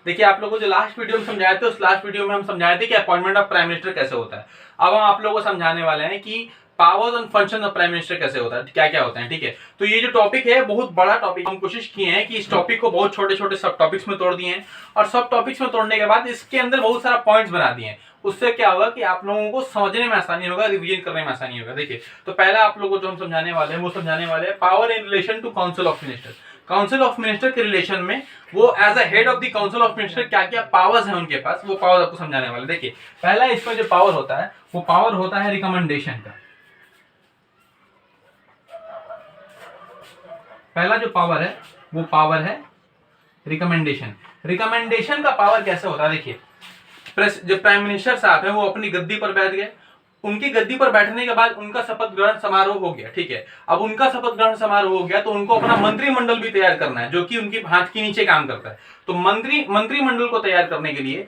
देखिए आप लोगों को जो लास्ट वीडियो में समझाए थे, उस लास्ट वीडियो में हम समझाए थे कि अपॉइंटमेंट ऑफ प्राइम मिनिस्टर कैसे होता है। अब हम आप लोगों को समझाने वाले हैं कि powers and function of prime minister कैसे होता है, क्या क्या होता है। ठीक है, तो ये जो टॉपिक है बहुत बड़ा टॉपिक, हम कोशिश किए हैं कि इस टॉपिक को बहुत छोटे छोटे सब टॉपिक्स में तोड़ दिए हैं, और सब टॉपिक्स में तोड़ने के बाद इसके अंदर बहुत सारा पॉइंट्स बना दिए हैं। उससे क्या होगा कि आप लोगों को समझने में आसानी होगा, रिवीजन करने में आसानी होगा। देखिए, तो पहला आप लोगों को जो हम समझाने वाले हैं वो समझाने वाले हैं power in relation to council of minister. Council of minister के रिलेशन में वो as a head of the council of minister क्या क्या पावर्स हैं उनके पास, वो पावर आपको समझाने वाले। देखिए, पहला इसमें जो पावर होता है वो पावर होता है रिकमेंडेशन का। पहला जो पावर है वो पावर है रिकमेंडेशन। रिकमेंडेशन का पावर कैसे होता है, देखिए जो प्राइम मिनिस्टर साहब हैं वो अपनी गद्दी पर बैठ गए, उनकी गद्दी पर बैठने के बाद उनका शपथ ग्रहण समारोह हो गया। ठीक है, अब उनका शपथ ग्रहण समारोह हो गया तो उनको अपना मंत्रिमंडल भी तैयार करना है जो कि उनकी हाथ के नीचे काम करता है। तो मंत्रिमंडल को तैयार करने के लिए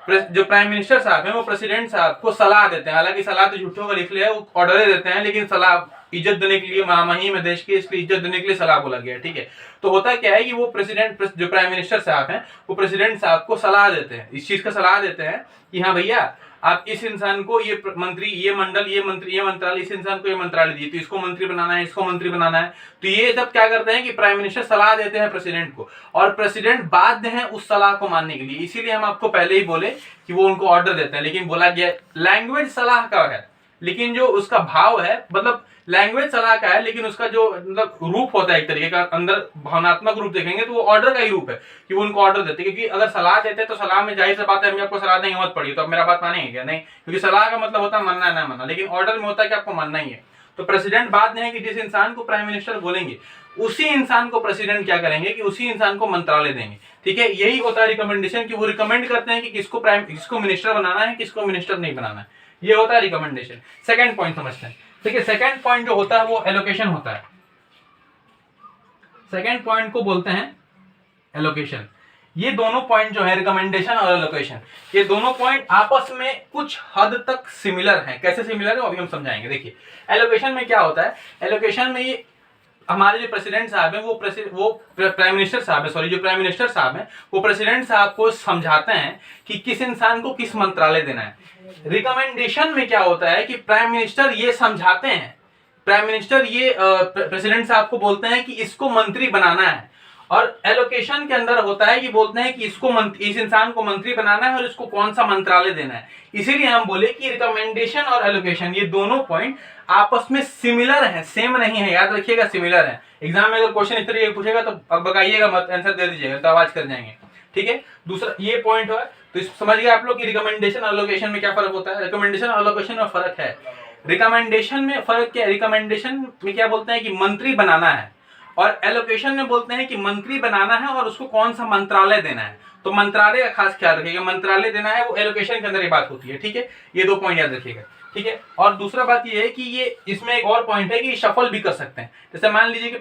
जो प्राइम मिनिस्टर साहब हैं वो प्रेसिडेंट साहब को सलाह देते हैं। हालांकि सलाह तो झूठों का लिख लिया है, वो ऑर्डर देते हैं, लेकिन सलाह इज्जत देने के लिए, महामहिम है देश की, इसलिए इज्जत देने के लिए सलाह बोला गया। ठीक है, तो होता क्या है कि वो प्रेसिडेंट जो प्राइम मिनिस्टर साहब हैं वो प्रेसिडेंट साहब को सलाह देते हैं, इस चीज का सलाह देते हैं कि हाँ भैया आप इस इंसान को ये मंत्री, ये मंडल, ये मंत्री, ये मंत्रालय, इस इंसान को ये मंत्रालय दिए, तो इसको मंत्री बनाना है, इसको मंत्री बनाना है। तो ये जब क्या करते हैं कि प्राइम मिनिस्टर सलाह देते हैं प्रेसिडेंट को, और प्रेसिडेंट बाध्य है उस सलाह को मानने के लिए। इसीलिए हम आपको पहले ही बोले कि वो उनको ऑर्डर देते हैं, लेकिन बोला गया लैंग्वेज सलाह का है, लेकिन जो उसका भाव है, मतलब लैंग्वेज सलाह का है, लेकिन उसका जो मतलब रूप होता है एक तरीके का, अंदर भावनात्मक रूप देखेंगे तो वो ऑर्डर का ही रूप है कि वो उनको ऑर्डर देते हैं। क्योंकि अगर सलाह देते हैं तो सलाह में जाहिर सी बात है, हम आपको सलाह देंगे मत पढ़िए, तो अब मेरा बात मानेंगे क्या? नहीं, क्योंकि सलाह का मतलब होता है मानना है ना मानना, लेकिन ऑर्डर में होता है कि आपको मानना ही है। तो प्रेसिडेंट बात नहीं है कि जिस इंसान को प्राइम मिनिस्टर बोलेंगे उसी इंसान को प्रेसिडेंट क्या करेंगे कि उसी इंसान को मंत्रालय देंगे। ठीक है, यही होता है रिकमेंडेशन, कि वो रिकमेंड करते हैं कि किसको मिनिस्टर बनाना है, किसको मिनिस्टर नहीं बनाना है। ये होता है रिकमेंडेशन। सेकंड पॉइंट समझते हैं। ठीक है, सेकंड पॉइंट जो होता है वो एलोकेशन होता है। सेकंड पॉइंट को बोलते हैं एलोकेशन। ये दोनों पॉइंट जो है रिकमेंडेशन और एलोकेशन, ये दोनों पॉइंट आपस में कुछ हद तक सिमिलर हैं। कैसे सिमिलर है वो अभी हम समझाएंगे। देखिए, एलोकेशन में क्या होता है, एलोकेशन में ये हमारे जो प्रेसिडेंट साहब हैं वो प्राइम मिनिस्टर साहब है, सॉरी, जो प्राइम मिनिस्टर साहब हैं वो प्रेसिडेंट साहब को समझाते हैं कि किस इंसान को किस मंत्रालय देना है। रिकमेंडेशन में क्या होता है कि प्राइम मिनिस्टर ये समझाते हैं, प्राइम मिनिस्टर ये प्रेसिडेंट साहब को बोलते हैं कि इसको मंत्री बनाना है, और एलोकेशन के अंदर होता है कि बोलते हैं कि इस इंसान को मंत्री बनाना है और इसको कौन सा मंत्रालय देना है। इसीलिए हम बोले कि रिकमेंडेशन और एलोकेशन ये दोनों पॉइंट आपस में सिमिलर हैं, सेम नहीं है, याद रखिएगा सिमिलर है। एग्जाम में अगर क्वेश्चन इस तरीके पूछेगा तो अब बताइएगा मत, आंसर दे दीजिएगा तो आवाज कर जाएंगे। ठीक है, दूसरा ये पॉइंट है, तो समझ गए आप लोग कि रिकमेंडेशन और एलोकेशन में क्या फर्क होता है। रिकमेंडेशन और एलोकेशन में फर्क है। रिकमेंडेशन में फर्क क्या है, रिकमेंडेशन में क्या बोलते हैं कि मंत्री बनाना है, और एलोकेशन में बोलते हैं कि मंत्री बनाना है और उसको कौन सा मंत्रालय देना है। तो मंत्रालय का खास ख्याल रखिएगा, मंत्रालय देना है वो एलोकेशन के अंदर ये बात होती है। ठीक है, ये दो पॉइंट याद रखिएगा। ठीक है, और दूसरा बात ये है कि ये इसमें एक और पॉइंट है कि शफल भी कर सकते हैं। जैसे मान लीजिए कि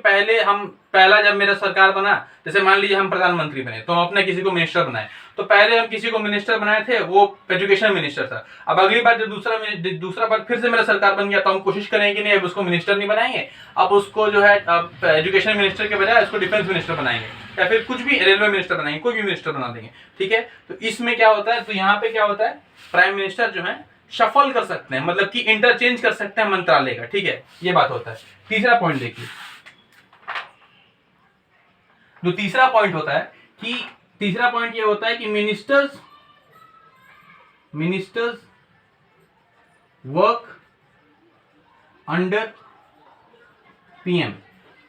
पहला जब मेरा सरकार बना, जैसे मान लीजिए हम प्रधानमंत्री बने तो हम अपने किसी को मिनिस्टर बनाए, तो पहले हम किसी को मिनिस्टर बनाए थे, वो एजुकेशन मिनिस्टर था। अब अगली बार जब दूसरा बार फिर से मेरा सरकार बन गया तो हम कोशिश करेंगे कि नहीं अब उसको मिनिस्टर नहीं बनाएंगे, अब उसको जो है एजुकेशन मिनिस्टर के बजाय उसको डिफेंस मिनिस्टर बनाएंगे, या फिर कुछ भी रेलवे मिनिस्टर बनाएंगे, कोई भी मिनिस्टर बना देंगे। ठीक है, तो इसमें क्या होता है, तो यहाँ पे क्या होता है, प्राइम मिनिस्टर जो है शफल कर सकते हैं, मतलब कि इंटरचेंज कर सकते हैं मंत्रालय का। ठीक है, ये बात होता है। तीसरा पॉइंट देखिए, जो तीसरा पॉइंट होता है कि तीसरा पॉइंट ये होता है कि ministers work under PM.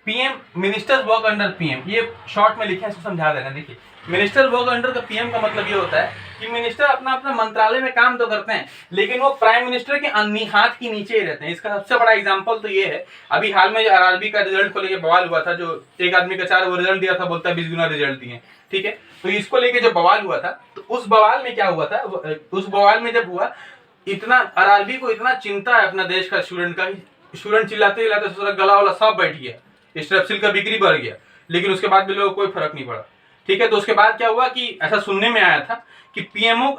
Ministers work under PM, ये शॉर्ट में लिखा है, इसको समझा देना। देखिए, minister work under the PM का मतलब ये होता है कि मिनिस्टर अपना अपना मंत्रालय में काम तो करते हैं, लेकिन वो प्राइम मिनिस्टर के हाथ के नीचे ही रहते हैं। इसका सबसे बड़ा एग्जांपल तो ये है, अभी हाल में आरआरबी का रिजल्ट को लेकर बवाल हुआ था, जो एक आदमी का 4 वो रिजल्ट दिया था, बोलता है 20 गुना रिजल्ट दिए। ठीक है, तो इसको लेके जब बवाल हुआ था तो उस बवाल में क्या हुआ था, उस बवाल में जब हुआ, इतना आरआरबी को इतना चिंता है अपना देश का स्टूडेंट का, स्टूडेंट चिल्लाते चिल्लाते गला वाला सब बैठ गया, स्ट्रेप्सिल का बिक्री बढ़ गया, लेकिन उसके बाद भी लोगों को कोई फर्क नहीं पड़ा। ठीक है, तो उसके बाद क्या हुआ कि ऐसा सुनने में आया था कि पीएमओ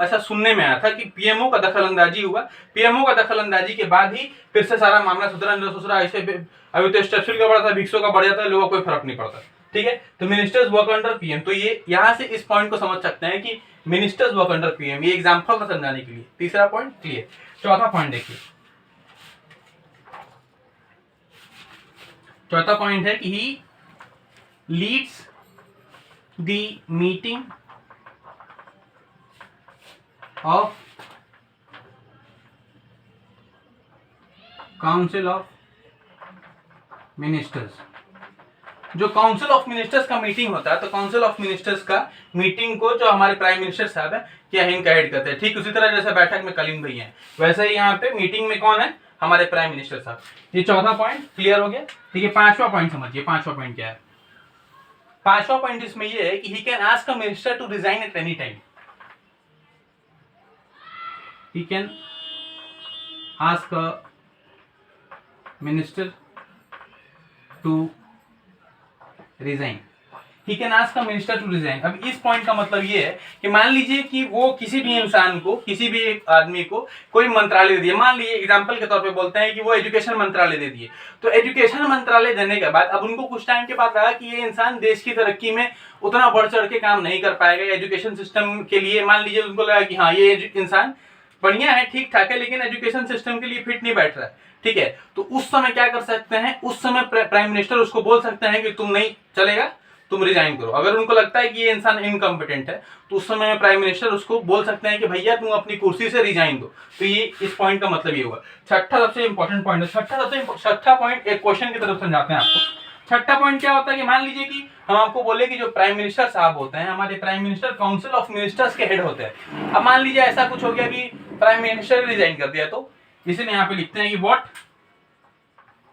का दखलंदाजी हुआ। पीएमओ का दखलंदाजी के बाद ही फिर से सारा मामला सुधरा। ऐसे अभी तो स्ट्रेप्सिल का बढ़ा था, विक्सो का बढ़ जाता है, लोगों को कोई फर्क नहीं पड़ता। ठीक है। तो मिनिस्टर्स वर्क अंडर पीएम, तो ये यहां से इस पॉइंट को समझ सकते हैं कि मिनिस्टर्स वर्क अंडर पीएम, ये एग्जांपल था समझाने के लिए। तीसरा पॉइंट क्लियर। चौथा पॉइंट देखिए, चौथा पॉइंट है कि he leads the meeting of council of ministers. जो काउंसिल ऑफ मिनिस्टर्स का मीटिंग होता है, तो काउंसिल ऑफ मिनिस्टर्स का मीटिंग को जो हमारे प्राइम मिनिस्टर साहब है क्या इनका हेड करते हैं। ठीक उसी तरह जैसे बैठक में कलीम भैया हैं, वैसे ही यहाँ पे मीटिंग में कौन है, हमारे प्राइम मिनिस्टर साहब। ये चौथा पॉइंट क्लियर हो गया। ठीक है, पांचवा पॉइंट समझिए। पांचवा पॉइंट क्या है? पांचवा पॉइंट इसमें ये है कि he can ask a minister to resign at any time. He can ask a minister to resign. He can ask a minister to resign. अब इस पॉइंट का मतलब ये है कि मान लीजिए कि वो किसी भी इंसान को, किसी भी एक आदमी को कोई मंत्रालय दे दिए। मान लीजिए एग्जांपल के तौर पे बोलते हैं कि वो एजुकेशन मंत्रालय दे दिए, तो एजुकेशन मंत्रालय देने के बाद अब उनको कुछ टाइम के बाद लगा कि ये इंसान देश की तरक्की में उतना बढ़ चढ़ के काम नहीं कर पाएगा एजुकेशन सिस्टम के लिए। मान लीजिए उनको लगा कि हाँ ये इंसान बढ़िया है, ठीक ठाक है, लेकिन एजुकेशन सिस्टम के लिए फिट नहीं बैठ रहा है। ठीक है, तो उस समय क्या कर सकते हैं, उस समय प्राइम मिनिस्टर उसको बोल सकते हैं कि तुम नहीं चलेगा, तुम रिजाइन करो। अगर उनको लगता है कि ये इंसान इनकम्पिटेंट है, तो उस समय प्राइम मिनिस्टर उसको बोल सकते हैं कि भैया तुम अपनी कुर्सी से रिजाइन दो। तो ये इस पॉइंट का मतलब ये होगा। छठा सबसे इंपॉर्टेंट पॉइंट है। छठा पॉइंट एक क्वेश्चन की तरफ समझाते हैं आपको। छठा पॉइंट क्या होता है कि मान लीजिए कि हम आपको बोले कि जो प्राइम मिनिस्टर साहब होते हैं, हमारे prime minister council of ministers के हेड होते हैं। अब मान लीजिए ऐसा कुछ हो गया कि प्राइम मिनिस्टर रिजाइन कर दिया, तो इसीलिए यहाँ पे लिखते हैं कि व्हाट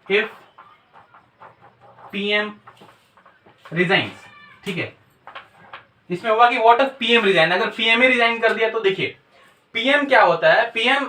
इफ पीएम रिजाइन्स। ठीक है, इसमें होगा कि व्हाट इफ पीएम रिजाइन। अगर पीएम ही रिजाइन कर दिया तो देखिए पीएम क्या होता है, पीएम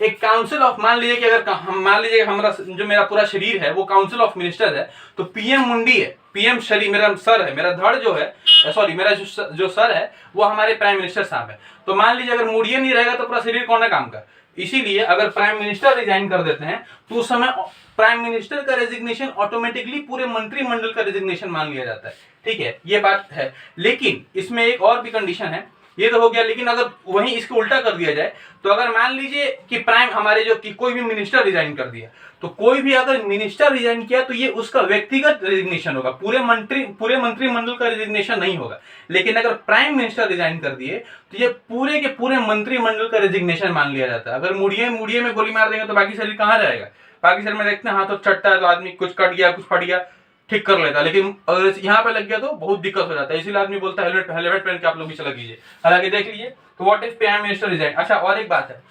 एक काउंसिल ऑफ, मान लीजिए कि अगर मान लीजिए हमारा जो मेरा पूरा शरीर है वो काउंसिल ऑफ मिनिस्टर है, तो पीएम मुंडी है, पीएम शरीर मेरा सर है, मेरा धड़ जो है, सॉरी मेरा जो सर है वो हमारे प्राइम मिनिस्टर साहब है। तो मान लीजिए अगर मुड़िए नहीं रहेगा तो पूरा शरीर कौन है काम का। इसीलिए अगर प्राइम मिनिस्टर रिजाइन कर देते हैं तो उस समय प्राइम मिनिस्टर का रेजिग्नेशन ऑटोमेटिकली पूरे मंत्रिमंडल का रेजिग्नेशन मान लिया जाता है। ठीक है, ये बात है। लेकिन इसमें एक और भी कंडीशन है, ये तो हो गया, लेकिन अगर वहीं इसको उल्टा कर दिया जाए, तो अगर मान लीजिए कि प्राइम हमारे जो कि कोई भी मिनिस्टर रिजाइन कर दिया, तो कोई भी अगर मिनिस्टर रिजाइन किया तो ये उसका व्यक्तिगत रेजिग्नेशन होगा, पूरे मंत्रिमंडल का रेजिग्नेशन नहीं होगा। लेकिन अगर प्राइम मिनिस्टर रिजाइन कर दिए तो ये पूरे के पूरे मंत्रिमंडल का रेजिग्नेशन मान लिया जाता है। अगर मुड़िए में गोली मार देंगे तो बाकी शरीर कहाँ जाएगा। बाकी शरीर में देखते हैं हाँ तो चट्टा है तो आदमी कुछ कट गया कुछ फट गया ठीक कर लेता, लेकिन अगर यहाँ पे लग गया तो बहुत दिक्कत हो जाता है। इसीलिए आदमी बोलता है हेलमेट पहन के आप लोग भी चला कीजिए। हालांकि देख लीजिए तो what if prime minister resign. अच्छा और एक बात है,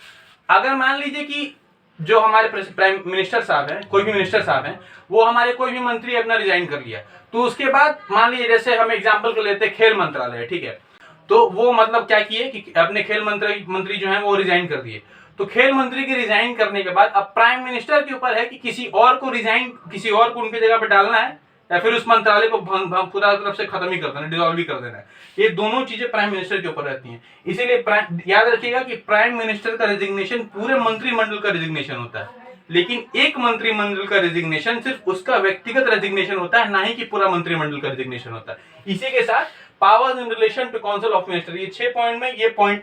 अगर मान लीजिए कि जो हमारे प्राइम मिनिस्टर साहब हैं, कोई भी मिनिस्टर साहब हैं, वो हमारे कोई भी मंत्री अपना रिजाइन कर लिया, तो उसके बाद मान लीजिए जैसे हम एग्जाम्पल को लेते हैं खेल मंत्रालय, ठीक है, तो वो मतलब क्या किए कि अपने खेल मंत्री जो है वो रिजाइन कर दिए। तो खेल मंत्री के रिजाइन करने के बाद अब प्राइम मिनिस्टर के ऊपर है कि किसी और को उनकी जगह पे डालना है या फिर उस मंत्रालय को पूरा तरफ से खत्म ही कर देना, डिसॉल्व ही कर देना है। ये दोनों चीजें प्राइम मिनिस्टर के ऊपर रहती हैं। इसीलिए याद रखिएगा कि प्राइम मिनिस्टर का रेजिग्नेशन पूरे मंत्रिमंडल का रेजिग्नेशन होता है, लेकिन एक मंत्रिमंडल का रेजिग्नेशन सिर्फ उसका व्यक्तिगत रेजिग्नेशन होता है, ना ही कि पूरा मंत्रिमंडल का रेजिग्नेशन होता है। इसी के साथ powers in relation to council of minister, ये 6 पॉइंट में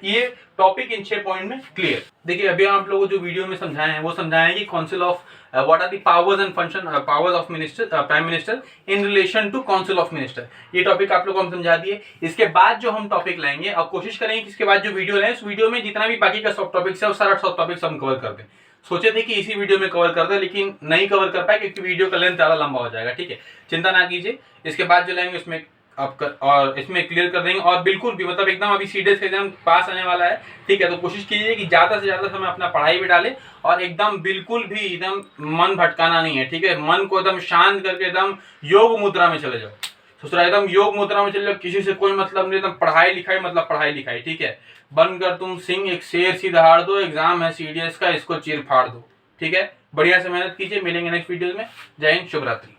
ये टॉपिक इन 6 पॉइंट में क्लियर। देखिए अभी आप लोगों को जो वीडियो में समझाए हैं वो समझाए कि council of what are the powers and function powers of minister prime minister in relation to council of minister. ये टॉपिक आप लोगों को हम समझा दिए। इसके बाद जो हम टॉपिक लाएंगे और कोशिश करेंगे कि इसके बाद जो वीडियो है उस वीडियो में जितना भी बाकी का सब टॉपिक्स है वो सारा सब टॉपिक्स हम कवर कर दें। सोचे थे कि इसी वीडियो में कवर कर दे, लेकिन नहीं कवर कर पाए क्योंकि वीडियो का लेंथ ज्यादा लंबा हो जाएगा। ठीक है, चिंता ना कीजिए, इसके बाद जो लाएंगे उसमें और इसमें क्लियर कर देंगे। और बिल्कुल भी मतलब एकदम अभी सीडीएस का एग्जाम पास आने वाला है, ठीक है, तो कोशिश कीजिए कि ज्यादा से ज्यादा समय अपना पढ़ाई में डालें और एकदम बिल्कुल भी एकदम मन भटकाना नहीं है। ठीक है, मन को एकदम शांत करके एकदम योग मुद्रा में चले जाओ, दूसरा एकदम योग मुद्रा में चले जाओ, किसी से कोई मतलब नहीं, एकदम पढ़ाई लिखाई मतलब पढ़ाई लिखाई। ठीक है, बनकर तुम सिंह एक शेर सी दहाड़ दो, एग्जाम है सीडीएस का, इसको चीर फाड़ दो। ठीक है, बढ़िया से मेहनत कीजिए। मिलेंगे नेक्स्ट वीडियो में। जय हिंद, शुभ रात्रि।